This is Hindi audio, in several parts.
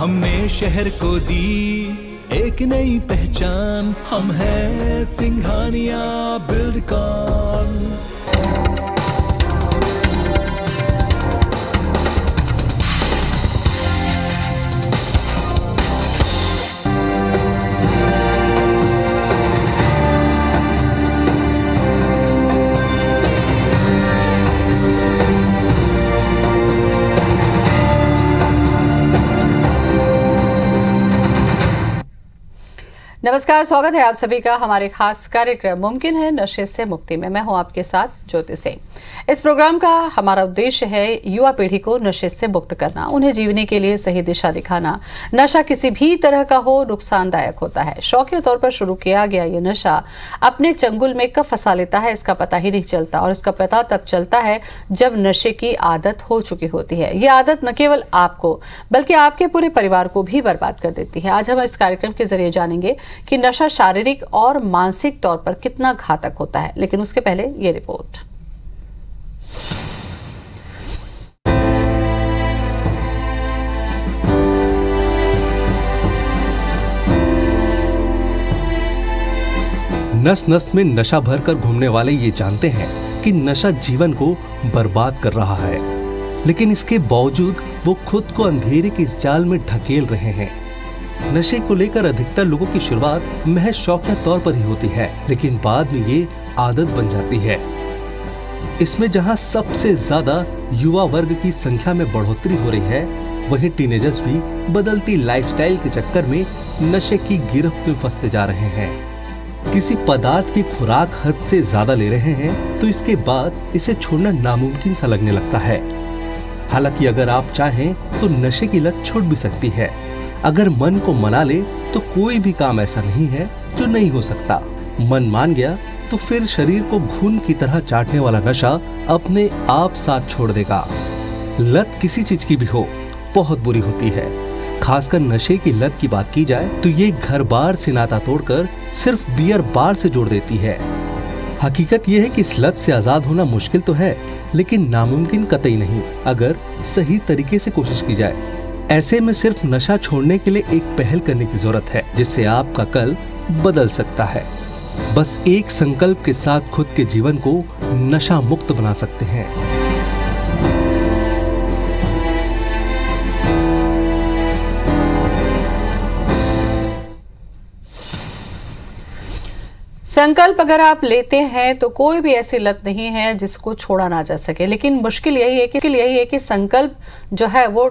हमने शहर को दी एक नई पहचान, हम हैं सिंघानिया बिल्डकॉन। नमस्कार, स्वागत है आप सभी का हमारे खास कार्यक्रम मुमकिन है नशे से मुक्ति में। मैं हूं आपके साथ ज्योति सिंह। इस प्रोग्राम का हमारा उद्देश्य है युवा पीढ़ी को नशे से मुक्त करना, उन्हें जीवने के लिए सही दिशा दिखाना। नशा किसी भी तरह का हो नुकसानदायक होता है। शौकिया तौर पर शुरू किया गया ये नशा अपने चंगुल में कब फंसा लेता है इसका पता ही नहीं चलता, और इसका पता तब चलता है जब नशे की आदत हो चुकी होती है। ये आदत न केवल आपको बल्कि आपके पूरे परिवार को भी बर्बाद कर देती है। आज हम इस कार्यक्रम के जरिए जानेंगे कि नशा शारीरिक और मानसिक तौर पर कितना घातक होता है, लेकिन उसके पहले ये रिपोर्ट। नस नस में नशा भरकर घूमने वाले ये जानते हैं कि नशा जीवन को बर्बाद कर रहा है, लेकिन इसके बावजूद वो खुद को अंधेरे के इस जाल में ढकेल रहे हैं। नशे को लेकर अधिकतर लोगों की शुरुआत महज शौकिया तौर पर ही होती है, लेकिन बाद में ये आदत बन जाती है। इसमें जहां सबसे ज्यादा युवा वर्ग की संख्या में बढ़ोतरी हो रही है, वहीं टीनेजर्स भी बदलती लाइफस्टाइल के चक्कर में नशे की गिरफ्त में फंसते जा रहे हैं। किसी पदार्थ की खुराक हद से ज्यादा ले रहे हैं तो इसके बाद इसे छोड़ना नामुमकिन सा लगने लगता है। हालांकि अगर आप चाहें तो नशे की लत छूट भी सकती है। अगर मन को मना ले तो कोई भी काम ऐसा नहीं है जो नहीं हो सकता। मन मान गया तो फिर शरीर को घून की तरह चाटने वाला नशा अपने आप साथ छोड़ देगा। लत किसी चीज की भी हो बहुत बुरी होती है। खासकर नशे की लत की बात की जाए तो ये घर बार से नाता तोड़कर सिर्फ बियर बार से जोड़ देती है। हकीकत ये है कि इस लत से आजाद होना मुश्किल तो है, लेकिन नामुमकिन कतई नहीं अगर सही तरीके से कोशिश की जाए। ऐसे में सिर्फ नशा छोड़ने के लिए एक पहल करने की जरूरत है, जिससे आपका कल बदल सकता है। बस एक संकल्प के साथ खुद के जीवन को नशा मुक्त बना सकते हैं। संकल्प अगर आप लेते हैं तो कोई भी ऐसी लत नहीं है जिसको छोड़ा ना जा सके, लेकिन मुश्किल यही है कि संकल्प जो है वो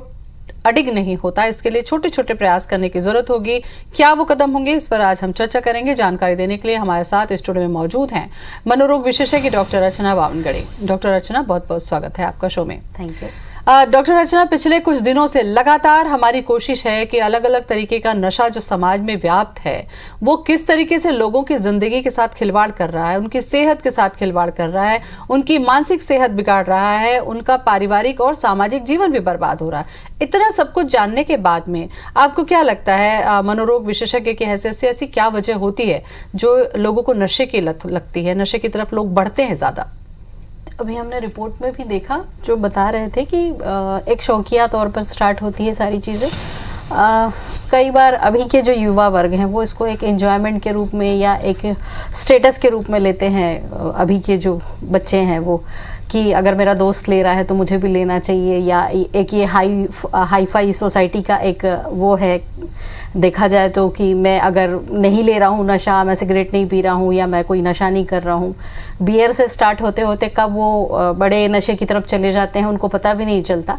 अडिग नहीं होता। इसके लिए छोटे छोटे प्रयास करने की जरूरत होगी। क्या वो कदम होंगे, इस पर आज हम चर्चा करेंगे। जानकारी देने के लिए हमारे साथ स्टूडियो में मौजूद हैं मनोरोग विशेषज्ञ डॉक्टर रचना बावनगढ़ी। डॉक्टर रचना, बहुत बहुत स्वागत है आपका शो में। Thank you. डॉक्टर रचना, पिछले कुछ दिनों से लगातार हमारी कोशिश है कि अलग अलग तरीके का नशा जो समाज में व्याप्त है वो किस तरीके से लोगों की जिंदगी के साथ खिलवाड़ कर रहा है, उनकी सेहत के साथ खिलवाड़ कर रहा है, उनकी मानसिक सेहत बिगाड़ रहा है, उनका पारिवारिक और सामाजिक जीवन भी बर्बाद हो रहा है। इतना सब कुछ जानने के बाद में आपको क्या लगता है, मनोरोग विशेषज्ञ की हैसियत से ऐसी क्या वजह होती है जो लोगों को नशे की लत लगती है, नशे की तरफ लोग बढ़ते हैं ज्यादा? अभी हमने रिपोर्ट में भी देखा जो बता रहे थे कि एक शौकिया तौर पर स्टार्ट होती है सारी चीज़ें। कई बार अभी के जो युवा वर्ग हैं वो इसको एक एंजॉयमेंट के रूप में या एक स्टेटस के रूप में लेते हैं। अभी के जो बच्चे हैं वो कि अगर मेरा दोस्त ले रहा है तो मुझे भी लेना चाहिए, या एक ये हाई फाई सोसाइटी का एक वो है देखा जाए तो कि मैं अगर नहीं ले रहा हूँ नशा, मैं सिगरेट नहीं पी रहा हूँ या मैं कोई नशा नहीं कर रहा हूँ, बियर से स्टार्ट होते होते कब वो बड़े नशे की तरफ चले जाते हैं उनको पता भी नहीं चलता।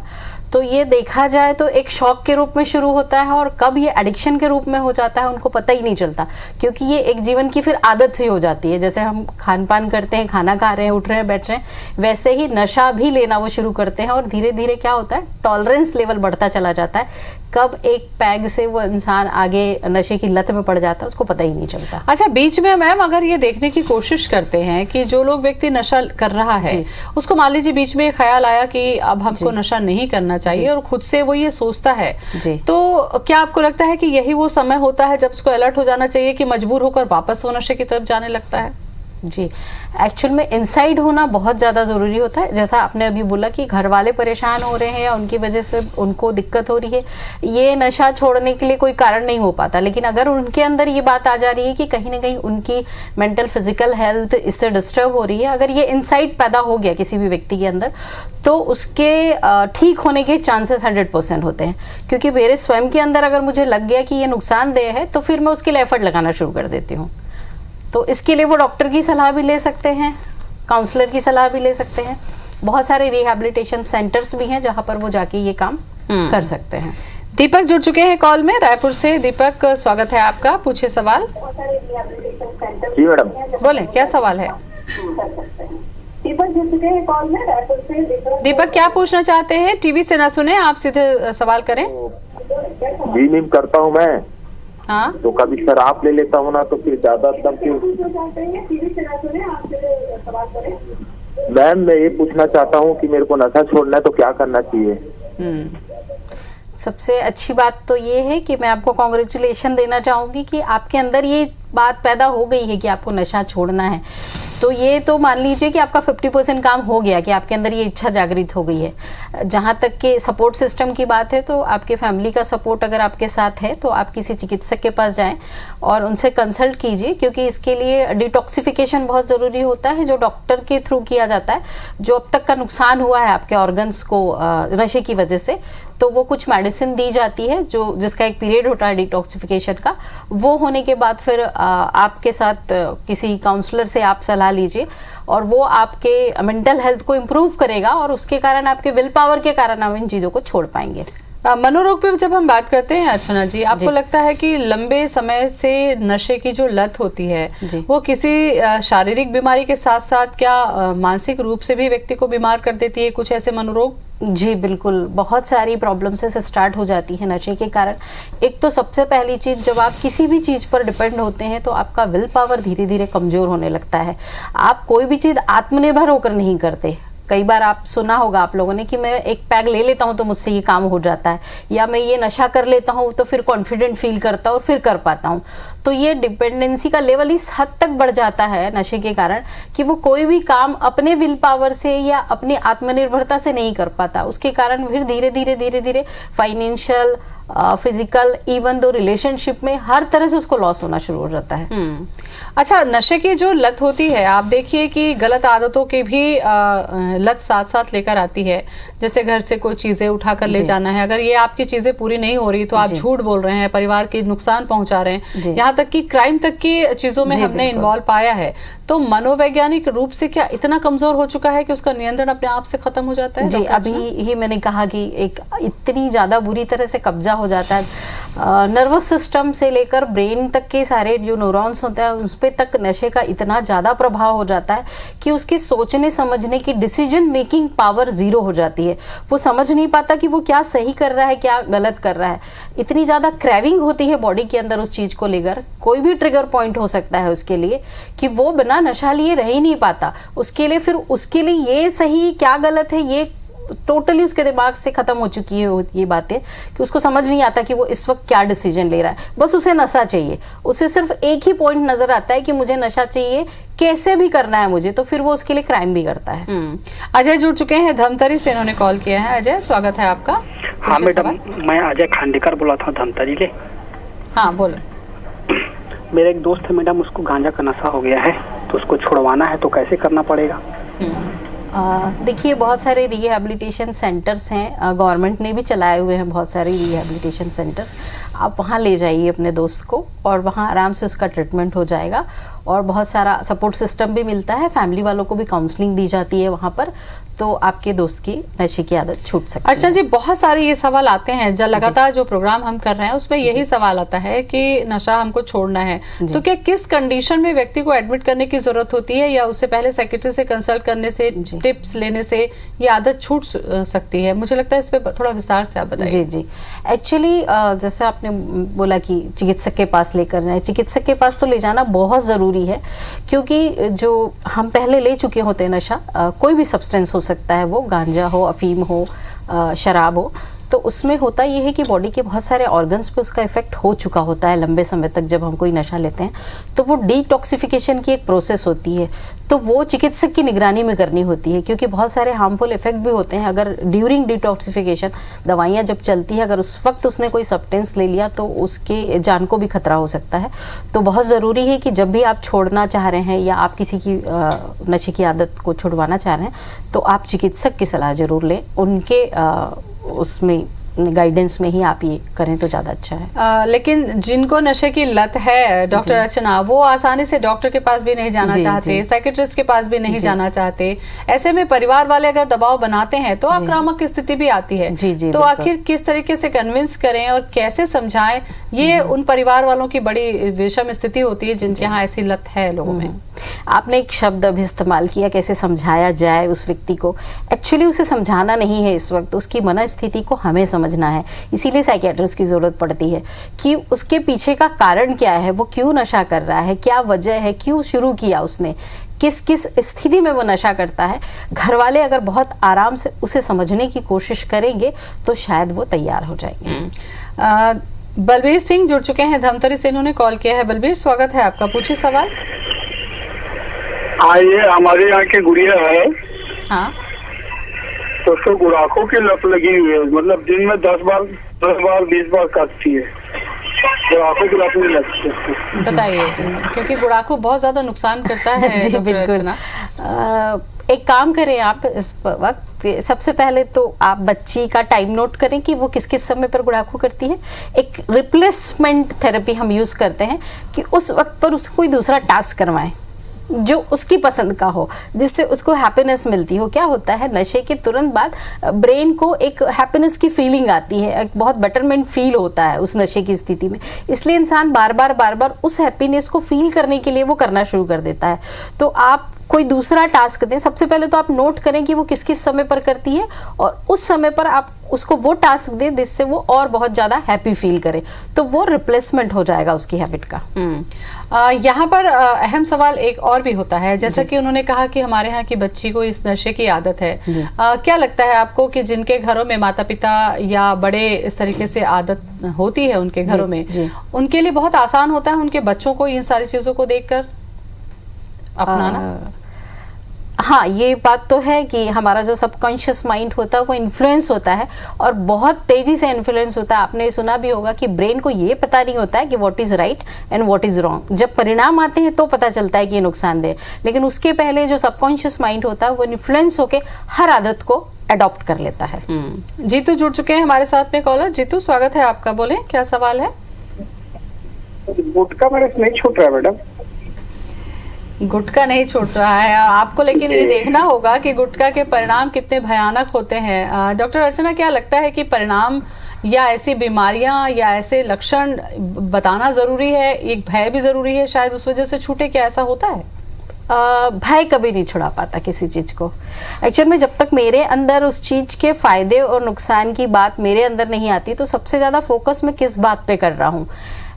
तो ये देखा जाए तो एक शौक के रूप में शुरू होता है और कब ये एडिक्शन के रूप में हो जाता है उनको पता ही नहीं चलता, क्योंकि ये एक जीवन की फिर आदत सी हो जाती है। जैसे हम खान पान करते हैं, खाना खा रहे हैं, उठ रहे हैं, बैठ रहे हैं, वैसे ही नशा भी लेना वो शुरू करते हैं और धीरे धीरे क्या होता है, टॉलरेंस लेवल बढ़ता चला जाता है। कब एक पैग से वो इंसान आगे नशे की लत में पड़ जाता है उसको पता ही नहीं चलता। अच्छा, बीच में मैम अगर ये देखने की कोशिश करते हैं कि जो लोग व्यक्ति नशा कर रहा है उसको मान लीजिए बीच में ख्याल आया कि अब हमको नशा नहीं करना चाहिए और खुद से वो ये सोचता है, तो क्या आपको लगता है कि यही वो समय होता है जब उसको अलर्ट हो जाना चाहिए कि मजबूर होकर वापस वो नशे की तरफ जाने लगता है? जी, एक्चुअल में इनसाइड होना बहुत ज़्यादा ज़रूरी होता है। जैसा आपने अभी बोला कि घर वाले परेशान हो रहे हैं या उनकी वजह से उनको दिक्कत हो रही है, ये नशा छोड़ने के लिए कोई कारण नहीं हो पाता। लेकिन अगर उनके अंदर ये बात आ जा रही है कि कहीं ना कहीं उनकी मेंटल फिजिकल हेल्थ इससे डिस्टर्ब हो रही है, अगर ये इनसाइड पैदा हो गया किसी भी व्यक्ति के अंदर, तो उसके ठीक होने के चांसेस 100% होते हैं। क्योंकि मेरे स्वयं के अंदर अगर मुझे लग गया कि ये नुकसानदेह है, तो फिर मैं उसके लिए एफर्ट लगाना शुरू कर देती हूँ। तो इसके लिए वो डॉक्टर की सलाह भी ले सकते हैं, काउंसलर की सलाह भी ले सकते हैं। बहुत सारे रिहैबिलिटेशन सेंटर्स भी हैं जहाँ पर वो जाके ये काम कर सकते हैं। दीपक जुड़ चुके हैं कॉल में रायपुर से। दीपक, स्वागत है आपका, पूछिए सवाल। जी मैडम, बोले, क्या सवाल है? दीपक, क्या पूछना चाहते हैं? टीवी से ना सुने, आप सीधे सवाल करें। जी मैम, करता हूँ मैं। हाँ, तो कभी शराब ले लेता हूँ ना, तो फिर ज्यादा दम क्यों? मैम, मैं ये पूछना चाहता हूँ कि मेरे को नशा छोड़ना है तो क्या करना चाहिए? सबसे अच्छी बात तो ये है कि मैं आपको कॉन्ग्रेचुलेशन देना चाहूँगी कि आपके अंदर ये बात पैदा हो गई है कि आपको नशा छोड़ना है। तो ये तो मान लीजिए कि आपका 50% काम हो गया, कि आपके अंदर ये इच्छा जागृत हो गई है। जहाँ तक कि सपोर्ट सिस्टम की बात है, तो आपके फैमिली का सपोर्ट अगर आपके साथ है तो आप किसी चिकित्सक के पास जाएं और उनसे कंसल्ट कीजिए, क्योंकि इसके लिए डिटॉक्सिफिकेशन बहुत ज़रूरी होता है, जो डॉक्टर के थ्रू किया जाता है। जो अब तक का नुकसान हुआ है आपके ऑर्गन्स को नशे की वजह से, तो वो कुछ मेडिसिन दी जाती है जो जिसका एक पीरियड होता है डिटॉक्सिफिकेशन का। वो होने के बाद फिर आपके साथ किसी काउंसलर से आप सलाह लीजिए और वो आपके मेंटल हेल्थ को इम्प्रूव करेगा और उसके कारण आपके विल पावर के कारण आप इन चीज़ों को छोड़ पाएंगे। मनोरोग पे जब हम बात करते हैं अर्चना जी, आपको लगता है कि लंबे समय से नशे की जो लत होती है वो किसी शारीरिक बीमारी के साथ साथ क्या मानसिक रूप से भी व्यक्ति को बीमार कर देती है? कुछ ऐसे मनोरोग? जी बिल्कुल, बहुत सारी प्रॉब्लम्स से स्टार्ट हो जाती है नशे के कारण। एक तो सबसे पहली चीज़, जब आप किसी भी चीज़ पर डिपेंड होते हैं तो आपका विल पावर धीरे धीरे कमज़ोर होने लगता है। आप कोई भी चीज़ आत्मनिर्भर होकर नहीं करते। कई बार आप सुना होगा आप लोगों ने कि मैं एक पैग ले लेता हूं तो मुझसे ये काम हो जाता है, या मैं ये नशा कर लेता हूं तो फिर कॉन्फिडेंट फील करता हूं और फिर कर पाता हूं। तो ये डिपेंडेंसी का लेवल इस हद तक बढ़ जाता है नशे के कारण कि वो कोई भी काम अपने विल पावर से या अपनी आत्मनिर्भरता से नहीं कर पाता। उसके कारण फिर धीरे धीरे financial, physical, even though relationship में हर तरह से उसको लॉस होना शुरू हो जाता है। अच्छा, नशे की जो लत होती है, आप देखिए कि गलत आदतों की भी लत साथ साथ लेकर आती है। जैसे घर से कोई चीजें उठा कर ले जाना है, अगर ये आपकी चीजें पूरी नहीं हो रही तो आप झूठ बोल रहे हैं, परिवार के नुकसान पहुंचा रहे हैं, यहाँ तक कि क्राइम तक की चीजों में हमने इन्वॉल्व पाया है। तो मनोवैज्ञानिक रूप से क्या इतना कमजोर हो चुका है कि उसका नियंत्रण अपने आप से खत्म हो जाता है? जी, अभी ही मैंने कहा कि एक इतनी ज्यादा बुरी तरह से कब्जा हो जाता है। नर्वस सिस्टम से लेकर ब्रेन तक के सारे जो न्यूरॉन्स होते हैं उस पे तक नशे का इतना ज्यादा प्रभाव हो जाता है कि उसकी सोचने समझने की डिसीजन मेकिंग पावर जीरो हो जाती है। वो समझ नहीं पाता कि वो क्या सही कर रहा है, क्या गलत कर रहा है। इतनी ज्यादा क्रेविंग होती है बॉडी के अंदर उस चीज को लेकर, कोई भी ट्रिगर पॉइंट हो सकता है उसके लिए, कि वो बिना नशा लिए रह ही नहीं पाता। उसके लिए फिर उसके लिए ये सही क्या गलत है, ये टोटली उसके दिमाग से खत्म हो चुकी है ये बातें, कि उसको समझ नहीं आता कि वो इस वक्त क्या डिसीजन ले रहा है। बस उसे नशा चाहिए, उसे सिर्फ एक ही पॉइंट नजर आता है कि मुझे नशा चाहिए, कैसे भी करना है मुझे, तो फिर वो उसके लिए क्राइम भी करता है। अजय जुड़ चुके हैं धमतरी से, इन्होंने कॉल किया है। अजय, स्वागत है आपका। हाँ मैडम, मैं अजय खांडेकर बोला था धमतरी से। हाँ बोलो। मेरा एक दोस्त है मैडम, उसको गांजा का नशा हो गया है, तो उसको छुड़वाना है, तो कैसे करना पड़ेगा? देखिए, बहुत सारे रिहैबिलिटेशन सेंटर्स हैं, गवर्नमेंट ने भी चलाए हुए हैं बहुत सारे रिहैबिलिटेशन सेंटर्स। आप वहाँ ले जाइए अपने दोस्त को और वहाँ आराम से उसका ट्रीटमेंट हो जाएगा। और बहुत सारा सपोर्ट सिस्टम भी मिलता है, फैमिली वालों को भी काउंसलिंग दी जाती है वहाँ पर, तो आपके दोस्त की नशे की आदत छूट सकती है। अच्छा जी, बहुत सारे ये सवाल आते हैं जब लगातार जो प्रोग्राम हम कर रहे हैं उसमें यही सवाल आता है कि नशा हमको छोड़ना है, तो क्या किस कंडीशन में व्यक्ति को एडमिट करने की जरूरत होती है, या उससे पहले सेक्रेटरी से कंसल्ट करने से, टिप्स लेने से ये आदत छूट सकती है? मुझे लगता है इस पे थोड़ा विस्तार से आप बताइए। जी, एक्चुअली जैसे आपने बोला कि चिकित्सक के पास लेकर जाए, चिकित्सक के पास तो ले जाना बहुत जरूरी है, क्योंकि जो हम पहले ले चुके होते हैं नशा, कोई भी सब्सटेंस हो सकता है, वो गांजा हो, अफीम हो, शराब हो, तो उसमें होता ये है कि बॉडी के बहुत सारे ऑर्गन्स पे उसका इफेक्ट हो चुका होता है लंबे समय तक। जब हम कोई नशा लेते हैं तो वो डिटॉक्सिफिकेशन की एक प्रोसेस होती है, तो वो चिकित्सक की निगरानी में करनी होती है, क्योंकि बहुत सारे हार्मफुल इफेक्ट भी होते हैं। अगर ड्यूरिंग डिटॉक्सिफिकेशन दवाइयाँ जब चलती है, अगर उस वक्त उसने कोई सब्सटेंस ले लिया तो उसके जान को भी खतरा हो सकता है। तो बहुत ज़रूरी है कि जब भी आप छोड़ना चाह रहे हैं या आप किसी की नशे की आदत को छुड़वाना चाह रहे हैं तो आप चिकित्सक की सलाह जरूर लें। उनके उसमें गाइडेंस में ही आप ये करें तो ज़्यादा अच्छा है। लेकिन जिनको नशे की लत है डॉक्टर अर्चना, वो आसानी से डॉक्टर के पास भी नहीं जाना चाहते, साइकेट्रिस्ट के पास भी नहीं जाना चाहते। ऐसे में परिवार वाले अगर दबाव बनाते हैं तो आक्रामक स्थिति भी आती है। तो आखिर किस तरीके से कन्विंस करें और कैसे समझाएं? ये उन परिवार वालों की बड़ी विषम स्थिति होती है जिनके यहाँ ऐसी लत है लोगों में। आपने एक शब्द अभी इस्तेमाल किया, कैसे समझाया जाए उस व्यक्ति को। एक्चुअली उसे समझाना नहीं है इस वक्त, उसकी मनस्थिति को हमें समझना है। इसीलिए साइकियाट्रिस्ट की ज़रूरत पड़ती है कि उसके पीछे का कारण क्या है, वो क्यों नशा कर रहा है, क्या वजह है, क्यों शुरू किया उसने, किस किस स्थिति में वो नशा करता है। घर वाले अगर बहुत आराम से उसे समझने की कोशिश करेंगे तो शायद वो तैयार हो जाएंगे। बलबीर सिंह जुड़ चुके हैं धमतरी से, इन्होंने कॉल किया है। बलबीर, स्वागत है आपका, पूछिए सवाल। ये हमारे यहाँ की गुड़िया है। हाँ, तो उसको गुड़ाखों की लत लगी हुई है, मतलब दिन में 10 बार 20 बार काटती है। गुड़ाखों की लत नहीं लगती है। बताइए, क्योंकि गुड़ाखू बहुत ज्यादा नुकसान करता है। जी बिल्कुल। एक काम करें आप इस वक्त, सबसे पहले तो आप बच्ची का टाइम नोट करें कि वो किस किस समय पर गुड़ाखू करती है। एक रिप्लेसमेंट थेरेपी हम यूज करते हैं कि उस वक्त पर उसको कोई दूसरा टास्क करवाएं जो उसकी पसंद का हो, जिससे उसको हैप्पीनेस मिलती हो। क्या होता है, नशे के तुरंत बाद ब्रेन को एक हैप्पीनेस की फीलिंग आती है, एक बहुत बेटरमेंट फील होता है उस नशे की स्थिति में। इसलिए इंसान बार बार उस हैप्पीनेस को फील करने के लिए वो करना शुरू कर देता है। तो आप कोई दूसरा टास्क दें। सबसे पहले तो आप नोट करें कि वो किस किस समय पर करती है और उस समय पर आप उसको वो टास्क दें जिससे वो और बहुत ज़्यादा हैप्पी फील करे, तो वो रिप्लेसमेंट हो जाएगा उसकी हैबिट का। यहाँ पर अहम सवाल एक और भी होता है, जैसा कि उन्होंने कहा कि हमारे यहाँ की बच्ची को इस नशे की आदत है। क्या लगता है आपको कि जिनके घरों में माता पिता या बड़े इस तरीके से आदत होती है उनके घरों में, उनके लिए बहुत आसान होता है उनके बच्चों को इन सारी चीज़ों को देखकर अपनाना? हाँ, ये बात तो है कि हमारा जो सबकॉन्शियस माइंड होता है वो इन्फ्लुएंस होता है और बहुत तेजी से इन्फ्लुएंस होता है। आपने सुना भी होगा कि ब्रेन को ये पता नहीं होता है कि what is right and what is wrong. जब परिणाम आते हैं तो पता चलता है कि ये नुकसानदेह, लेकिन उसके पहले जो सबकॉन्शियस माइंड होता है वो इन्फ्लुएंस होके हर आदत को अडॉप्ट कर लेता है। जीतू जुड़ चुके हैं हमारे साथ में कॉलर। जीतू, स्वागत है आपका, बोले क्या सवाल है? गुटखा मेरे से नहीं छूट रहा है मैडम। गुटखा नहीं छूट रहा है और आपको, लेकिन ये देखना होगा कि गुटखा के परिणाम कितने भयानक होते हैं। डॉक्टर अर्चना, क्या लगता है कि परिणाम या ऐसी बीमारियां या ऐसे लक्षण बताना जरूरी है, एक भय भी जरूरी है, शायद उस वजह से छूटे? क्या ऐसा होता है? भय कभी नहीं छुड़ा पाता किसी चीज़ को। एक्चुअल में जब तक मेरे अंदर उस चीज़ के फायदे और नुकसान की बात मेरे अंदर नहीं आती तो सबसे ज़्यादा फोकस मैं किस बात पे कर रहा हूँ,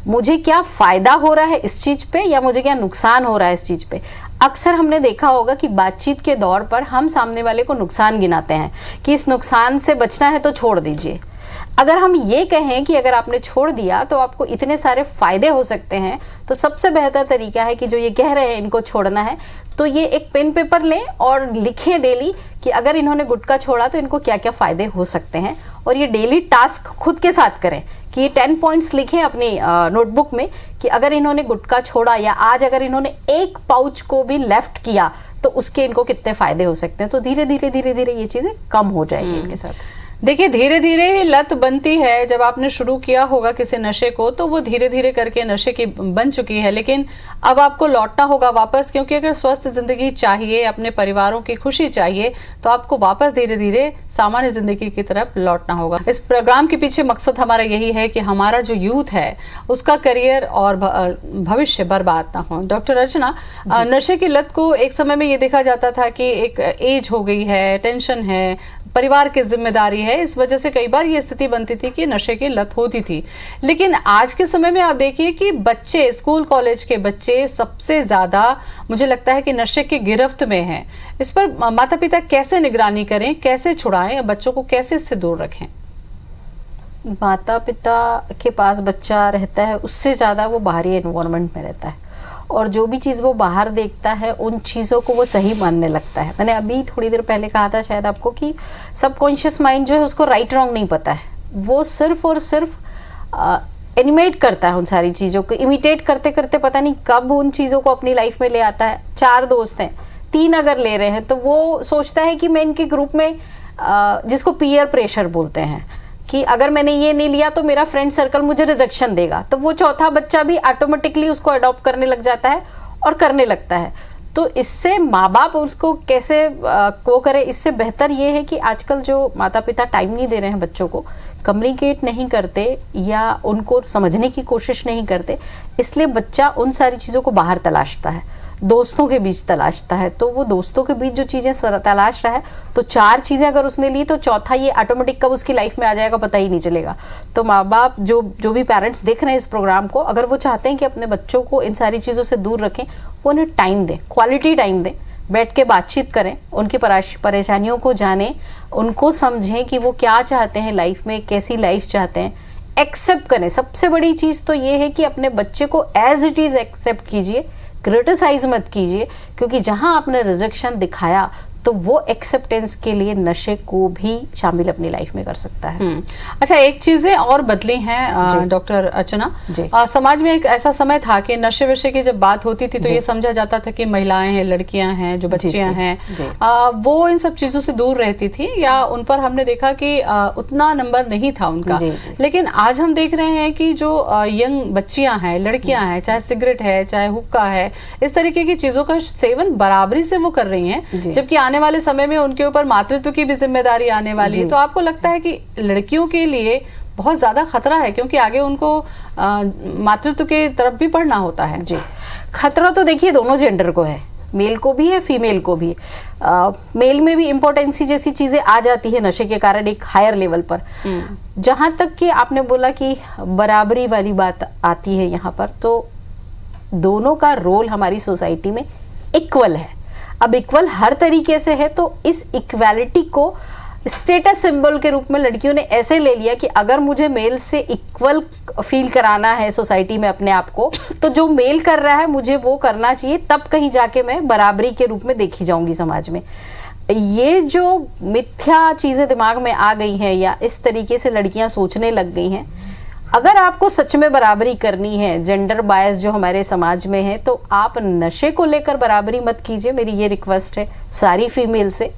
मुझे क्या फ़ायदा हो रहा है इस चीज़ पे या मुझे क्या नुकसान हो रहा है इस चीज़ पे। अक्सर हमने देखा होगा कि बातचीत के दौर पर हम सामने वाले को नुकसान गिनाते हैं कि इस नुकसान से बचना है तो छोड़ दीजिए। अगर हम ये कहें कि अगर आपने छोड़ दिया तो आपको इतने सारे फ़ायदे हो सकते हैं, तो सबसे बेहतर तरीका है कि जो ये कह रहे हैं इनको छोड़ना है तो ये एक पेन पेपर लें और लिखें डेली कि अगर इन्होंने गुटखा छोड़ा तो इनको क्या क्या फ़ायदे हो सकते हैं, और ये डेली टास्क खुद के साथ करें कि ये 10 पॉइंट्स लिखें अपनी नोटबुक में कि अगर इन्होंने गुटखा छोड़ा या आज अगर इन्होंने एक पाउच को भी लेफ्ट किया तो उसके इनको कितने फ़ायदे हो सकते हैं। तो धीरे धीरे ये चीज़ें कम हो जाएगी इनके साथ। देखिए, धीरे धीरे ही लत बनती है। जब आपने शुरू किया होगा किसी नशे को तो वो धीरे धीरे करके नशे की बन चुकी है, लेकिन अब आपको लौटना होगा वापस, क्योंकि अगर स्वस्थ जिंदगी चाहिए, अपने परिवारों की खुशी चाहिए, तो आपको वापस धीरे धीरे सामान्य जिंदगी की तरफ लौटना होगा। इस प्रोग्राम के पीछे मकसद हमारा यही है कि हमारा जो यूथ है उसका करियर और भविष्य बर्बाद ना हो। डॉक्टर अर्चना, नशे की लत को एक समय में ये देखा जाता था कि एक एज हो गई है, टेंशन है, परिवार की जिम्मेदारी है, इस वजह से कई बार ये स्थिति बनती थी कि नशे की लत होती थी। लेकिन आज के समय में आप देखिए कि बच्चे, स्कूल कॉलेज के बच्चे सबसे ज्यादा मुझे लगता है कि नशे की गिरफ्त में हैं। इस पर माता पिता कैसे निगरानी करें, कैसे छुड़ाएं, बच्चों को कैसे इससे दूर रखें? माता पिता के पास बच्चा रहता है उससे ज़्यादा वो बाहरी एनवायरनमेंट में रहता है, और जो भी चीज़ वो बाहर देखता है उन चीज़ों को वो सही मानने लगता है। मैंने अभी थोड़ी देर पहले कहा था शायद आपको कि सबकॉन्शियस माइंड जो है उसको राइट रॉन्ग नहीं पता है, वो सिर्फ और सिर्फ एनिमेट करता है उन सारी चीज़ों को, इमिटेट करते करते पता नहीं कब उन चीज़ों को अपनी लाइफ में ले आता है। 4 दोस्त हैं, 3 अगर ले रहे हैं तो वो सोचता है कि मैं इनके ग्रुप में जिसको पीयर प्रेशर बोलते हैं कि अगर मैंने ये नहीं लिया तो मेरा फ्रेंड सर्कल मुझे रिजेक्शन देगा, तो वो चौथा बच्चा भी ऑटोमेटिकली उसको अडॉप्ट करने लग जाता है और करने लगता है। तो इससे माँ बाप उसको कैसे को करे, इससे बेहतर ये है कि आजकल जो माता पिता टाइम नहीं दे रहे हैं बच्चों को, कम्युनिकेट नहीं करते या उनको समझने की कोशिश नहीं करते, इसलिए बच्चा उन सारी चीज़ों को बाहर तलाशता है, दोस्तों के बीच तलाशता है। तो वो दोस्तों के बीच जो चीज़ें तलाश रहा है, तो 4 चीज़ें अगर उसने ली तो चौथा ये ऑटोमेटिक कब उसकी लाइफ में आ जाएगा पता ही नहीं चलेगा। तो माँ बाप जो भी पेरेंट्स देख रहे हैं इस प्रोग्राम को, अगर वो चाहते हैं कि अपने बच्चों को इन सारी चीज़ों से दूर रखें, वो उन्हें टाइम दें, क्वालिटी टाइम दें, बैठ के बातचीत करें, उनकी परेशानियों को जानें, उनको समझें कि वो क्या चाहते हैं लाइफ में, कैसी लाइफ चाहते हैं, एक्सेप्ट करें। सबसे बड़ी चीज़ तो ये है कि अपने बच्चे को एज इट इज़ एक्सेप्ट कीजिए, क्रिटिसाइज मत कीजिए, क्योंकि जहां आपने रिजेक्शन दिखाया तो वो एक्सेप्टेंस के लिए नशे को भी शामिल अपनी लाइफ में कर सकता है। अच्छा, एक चीजें और बदली हैं डॉक्टर अर्चना। समाज में एक ऐसा समय था कि नशे विषय की जब बात होती थी तो ये समझा जाता था कि महिलाएं हैं, लड़कियां हैं, जो बच्चियां हैं, वो इन सब चीजों से दूर रहती थी, या उन पर हमने देखा कि उतना नंबर नहीं था उनका। लेकिन आज हम देख रहे हैं कि जो यंग बच्चियां हैं, लड़कियां हैं, चाहे सिगरेट है, चाहे हुक्का है, इस तरीके की चीजों का सेवन बराबरी से वो कर रही हैं, जबकि आने वाले समय में उनके ऊपर मातृत्व की भी जिम्मेदारी आने वाली है। तो आपको लगता है कि लड़कियों के लिए बहुत ज्यादा खतरा है, क्योंकि आगे उनको मातृत्व के तरफ भी बढ़ना होता है? जी, खतरा तो देखिए दोनों जेंडर को है, मेल को भी है, फीमेल को भी। मेल में भी इम्पोर्टेंसी जैसी चीजें आ जाती है नशे के कारण एक हायर लेवल पर। जहां तक कि आपने बोला कि बराबरी वाली बात आती है यहाँ पर, तो दोनों का रोल हमारी सोसाइटी में इक्वल है। अब इक्वल हर तरीके से है, तो इस इक्वालिटी को स्टेटस सिंबल के रूप में लड़कियों ने ऐसे ले लिया कि अगर मुझे मेल से इक्वल फील कराना है सोसाइटी में अपने आप को, तो जो मेल कर रहा है मुझे वो करना चाहिए, तब कहीं जाके मैं बराबरी के रूप में देखी जाऊंगी समाज में। ये जो मिथ्या चीजें दिमाग में आ गई हैं या इस तरीके से लड़कियां सोचने लग गई हैं, अगर आपको सच में बराबरी करनी है, जेंडर बायस जो हमारे समाज में है, तो आप नशे को लेकर बराबरी मत कीजिए। मेरी ये रिक्वेस्ट है सारी फीमेल से।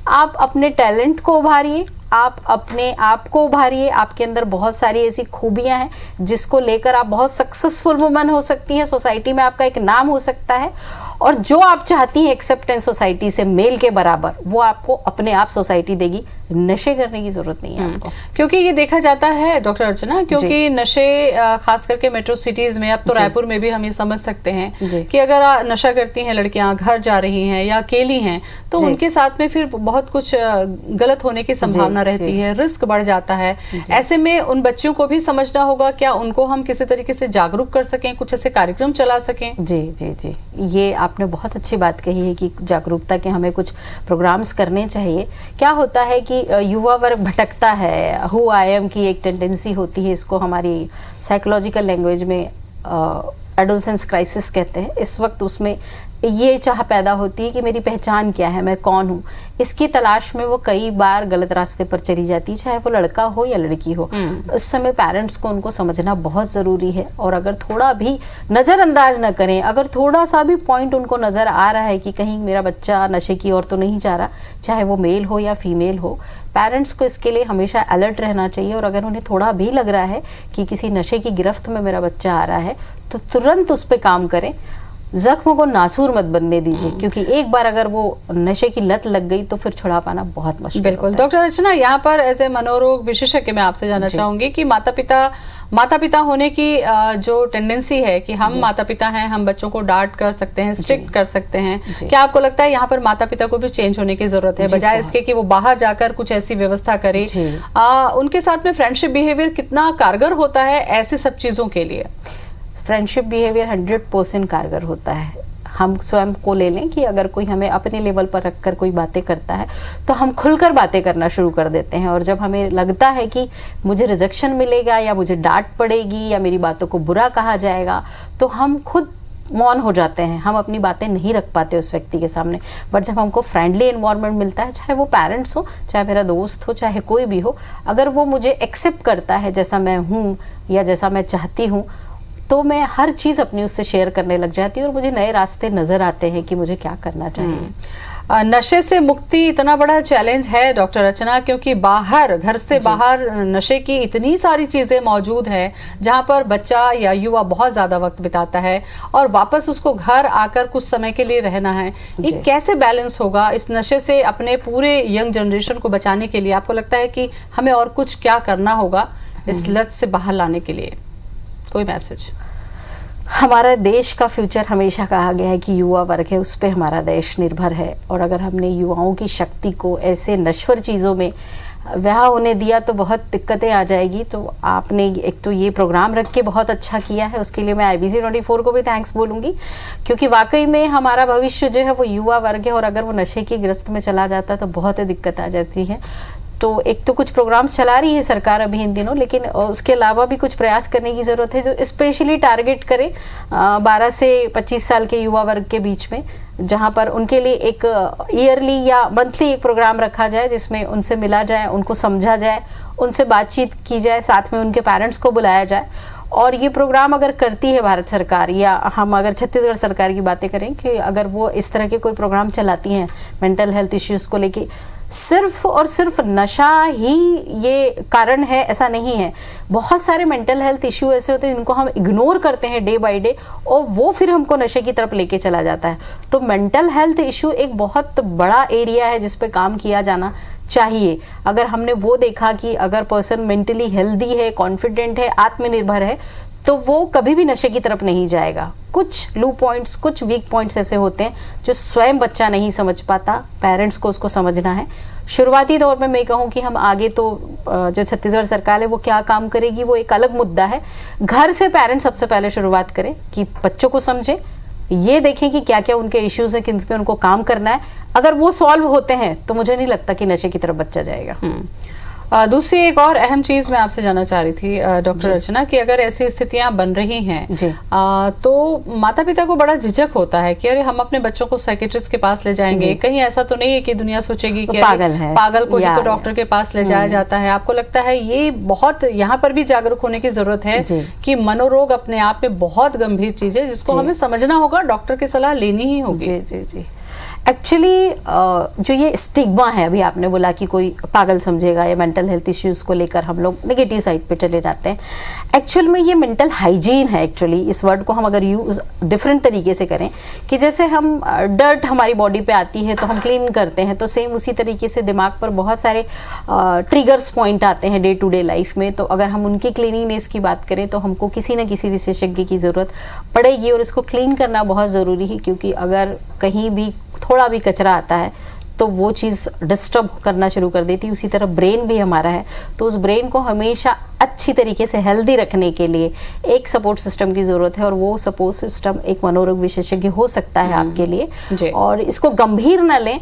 आप अपने टैलेंट को उभारिए, आप अपने आप को उभारिए। आपके अंदर बहुत सारी ऐसी खूबियां हैं जिसको लेकर आप बहुत सक्सेसफुल वुमन हो सकती हैं, सोसाइटी में आपका एक नाम हो सकता है, और जो आप चाहती हैं एक्सेप्टेंस सोसाइटी से मेल के बराबर, वो आपको अपने आप सोसाइटी देगी। नशे करने की जरूरत नहीं है आपको। क्योंकि ये देखा जाता है डॉक्टर अर्चना, क्योंकि नशे खास करके मेट्रो सिटीज में, अब तो रायपुर में भी हम ये समझ सकते हैं कि अगर नशा करती हैं लड़कियां, घर जा रही हैं या अकेली हैं, तो उनके साथ में फिर बहुत कुछ गलत होने की संभावना रहती है, रिस्क बढ़ जाता है। ऐसे में उन बच्चों को भी समझना होगा, क्या उनको हम किसी तरीके से जागरूक कर सकें, कुछ ऐसे कार्यक्रम चला सकें? जी जी जी, ये आपने बहुत अच्छी बात कही है कि जागरूकता के हमें कुछ प्रोग्राम्स करने चाहिए। क्या होता है कि युवा वर्ग भटकता है, हु आई एम की एक टेंडेंसी होती है, इसको हमारी साइकोलॉजिकल लैंग्वेज में एडोलसेंस क्राइसिस कहते हैं। इस वक्त उसमें ये चाह पैदा होती है कि मेरी पहचान क्या है, मैं कौन हूँ। इसकी तलाश में वो कई बार गलत रास्ते पर चली जाती है, चाहे वो लड़का हो या लड़की हो। उस समय पेरेंट्स को उनको समझना बहुत ज़रूरी है, और अगर थोड़ा भी नज़रअंदाज न करें, अगर थोड़ा सा भी पॉइंट उनको नज़र आ रहा है कि कहीं मेरा बच्चा नशे की ओर तो नहीं जा रहा, चाहे वो मेल हो या फीमेल हो, पेरेंट्स को इसके लिए हमेशा अलर्ट रहना चाहिए। और अगर उन्हें थोड़ा भी लग रहा है कि किसी नशे की गिरफ्त में मेरा बच्चा आ रहा है, तो तुरंत उस पर काम करें। जख्म को नासूर मत बनने दीजिए, क्योंकि एक बार अगर वो नशे की लत लग गई तो फिर छुड़ा पाना बहुत मुश्किल। बिल्कुल डॉक्टर अर्चना, यहाँ पर एज ए मनोरोग विशेषज्ञ मैं आपसे जानना चाहूंगी कि माता पिता होने की जो टेंडेंसी है कि हम माता पिता हैं, हम बच्चों को डांट कर सकते हैं, स्ट्रिक्ट कर सकते हैं, क्या आपको लगता है यहाँ पर माता पिता को भी चेंज होने की जरूरत है, बजाय इसके कि वो बाहर जाकर कुछ ऐसी व्यवस्था करे? उनके साथ में फ्रेंडशिप बिहेवियर कितना कारगर होता है ऐसी सब चीजों के लिए? फ्रेंडशिप बिहेवियर 100% कारगर होता है। हम स्वयं को ले लें कि अगर कोई हमें अपने लेवल पर रखकर कोई बातें करता है तो हम खुलकर बातें करना शुरू कर देते हैं, और जब हमें लगता है कि मुझे रिजेक्शन मिलेगा या मुझे डांट पड़ेगी या मेरी बातों को बुरा कहा जाएगा, तो हम खुद मौन हो जाते हैं, हम अपनी बातें नहीं रख पाते उस व्यक्ति के सामने। बट जब हमको फ्रेंडली एनवायरनमेंट मिलता है, चाहे वो पेरेंट्स हो, चाहे मेरा दोस्त हो, चाहे कोई भी हो, अगर वो मुझे एक्सेप्ट करता है जैसा मैं हूँ या जैसा मैं चाहती हूँ, तो मैं हर चीज़ अपनी उससे शेयर करने लग जाती हूँ और मुझे नए रास्ते नज़र आते हैं कि मुझे क्या करना चाहिए। नशे से मुक्ति इतना बड़ा चैलेंज है डॉक्टर रचना, क्योंकि बाहर, घर से बाहर नशे की इतनी सारी चीजें मौजूद है जहां पर बच्चा या युवा बहुत ज्यादा वक्त बिताता है और वापस उसको घर आकर कुछ समय के लिए रहना है। ये कैसे बैलेंस होगा इस नशे से अपने पूरे यंग जनरेशन को बचाने के लिए? आपको लगता है कि हमें और कुछ क्या करना होगा इस लत से बाहर लाने के लिए? कोई मैसेज? हमारा देश का फ्यूचर हमेशा कहा गया है कि युवा वर्ग है, उस पर हमारा देश निर्भर है, और अगर हमने युवाओं की शक्ति को ऐसे नश्वर चीज़ों में व्याह होने दिया तो बहुत दिक्कतें आ जाएगी। तो आपने एक तो ये प्रोग्राम रख के बहुत अच्छा किया है, उसके लिए मैं IBC 24 को भी थैंक्स बोलूँगी, क्योंकि वाकई में हमारा भविष्य जो है वो युवा वर्ग है, और अगर वो नशे की ग्रस्त में चला जाता तो बहुत दिक्कत आ जाती है। तो एक तो कुछ प्रोग्राम्स चला रही है सरकार अभी इन दिनों, लेकिन उसके अलावा भी कुछ प्रयास करने की ज़रूरत है जो स्पेशली टारगेट करें 12 से 25 साल के युवा वर्ग के बीच में, जहां पर उनके लिए एक ईयरली या मंथली एक प्रोग्राम रखा जाए जिसमें उनसे मिला जाए, उनको समझा जाए, उनसे बातचीत की जाए, साथ में उनके पेरेंट्स को बुलाया जाए। और ये प्रोग्राम अगर करती है भारत सरकार, या हम अगर छत्तीसगढ़ सरकार की बातें करें कि अगर वो इस तरह के कोई प्रोग्राम चलाती हैं मेंटल हेल्थ इश्यूज़ को लेके, सिर्फ और सिर्फ नशा ही ये कारण है ऐसा नहीं है। बहुत सारे मेंटल हेल्थ इश्यू ऐसे होते हैं जिनको हम इग्नोर करते हैं डे बाय डे, और वो फिर हमको नशे की तरफ लेके चला जाता है। तो मेंटल हेल्थ इश्यू एक बहुत बड़ा एरिया है जिस पे काम किया जाना चाहिए। अगर हमने वो देखा कि अगर पर्सन मेंटली हेल्दी है, कॉन्फिडेंट है, आत्मनिर्भर है, तो वो कभी भी नशे की तरफ नहीं जाएगा। कुछ लू पॉइंट्स, कुछ वीक पॉइंट्स ऐसे होते हैं जो स्वयं बच्चा नहीं समझ पाता, पेरेंट्स को उसको समझना है। शुरुआती तौर पे मैं कहूँ कि हम आगे तो जो छत्तीसगढ़ सरकार है वो क्या काम करेगी वो एक अलग मुद्दा है। घर से पेरेंट्स सबसे पहले शुरुआत करें कि बच्चों को समझें, ये देखें कि क्या क्या उनके इश्यूज हैं, किन पे उनको काम करना है। अगर वो सॉल्व होते हैं तो मुझे नहीं लगता कि नशे की तरफ बच्चा जाएगा। दूसरी एक और अहम चीज मैं आपसे जानना चाह रही थी डॉक्टर रचना, कि अगर ऐसी स्थितियां बन रही हैं तो माता पिता को बड़ा झिझक होता है कि अरे हम अपने बच्चों को साइकेट्रिस्ट के पास ले जाएंगे, कहीं ऐसा तो नहीं है कि दुनिया सोचेगी कि पागल को ही तो डॉक्टर के पास ले जाया जाता है। आपको लगता है ये बहुत यहाँ पर भी जागरूक होने की जरूरत है कि मनोरोग अपने आप में बहुत गंभीर चीज है जिसको हमें समझना होगा, डॉक्टर की सलाह लेनी ही होगी। जी एक्चुअली जो ये स्टिग्मा है, अभी आपने बोला कि कोई पागल समझेगा या मेंटल हेल्थ इश्यूज को लेकर हम लोग नेगेटिव साइड पे चले जाते हैं। एक्चुअल में ये मेंटल हाइजीन है। एक्चुअली इस वर्ड को हम अगर यूज डिफरेंट तरीके से करें कि जैसे हम डर्ट हमारी बॉडी पे आती है तो हम क्लीन करते हैं, तो सेम उसी तरीके से दिमाग पर बहुत सारे ट्रिगर्स पॉइंट आते हैं डे टू डे लाइफ में। तो अगर हम उनकी क्लीनिंगनेस की बात करें तो हमको किसी न किसी विशेषज्ञ की ज़रूरत पड़ेगी, और इसको क्लीन करना बहुत ज़रूरी है, क्योंकि अगर कहीं भी थोड़ा भी कचरा आता है तो वो चीज़ डिस्टर्ब करना शुरू कर देती है। उसी तरह ब्रेन भी हमारा है, तो उस ब्रेन को हमेशा अच्छी तरीके से हेल्दी रखने के लिए एक सपोर्ट सिस्टम की ज़रूरत है, और वो सपोर्ट सिस्टम एक मनोरोग विशेषज्ञ हो सकता है आपके लिए। और इसको गंभीर न लें,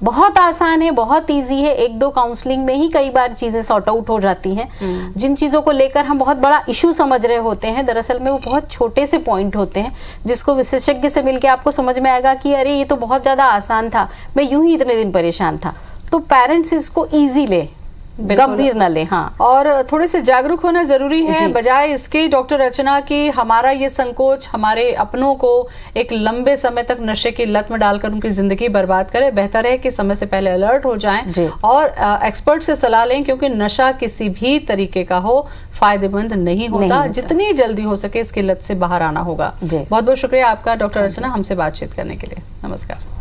बहुत आसान है, बहुत इजी है। 1-2 काउंसलिंग में ही कई बार चीजें सॉर्ट आउट हो जाती हैं। जिन चीजों को लेकर हम बहुत बड़ा इशू समझ रहे होते हैं, दरअसल में वो बहुत छोटे से पॉइंट होते हैं जिसको विशेषज्ञ से मिलके आपको समझ में आएगा कि अरे ये तो बहुत ज्यादा आसान था, मैं यूं ही इतने दिन परेशान था। तो पेरेंट्स इसको ईजी ले, गंभीर न ले। हाँ, और थोड़े से जागरूक होना जरूरी है, बजाय इसके डॉक्टर रचना की हमारा ये संकोच हमारे अपनों को एक लंबे समय तक नशे की लत में डालकर उनकी जिंदगी बर्बाद करे। बेहतर है कि समय से पहले अलर्ट हो जाएं और एक्सपर्ट से सलाह लें, क्योंकि नशा किसी भी तरीके का हो फायदेमंद नहीं होता। जितनी जल्दी हो सके इसकी लत से बाहर आना होगा। बहुत बहुत शुक्रिया आपका डॉक्टर रचना हमसे बातचीत करने के लिए। नमस्कार।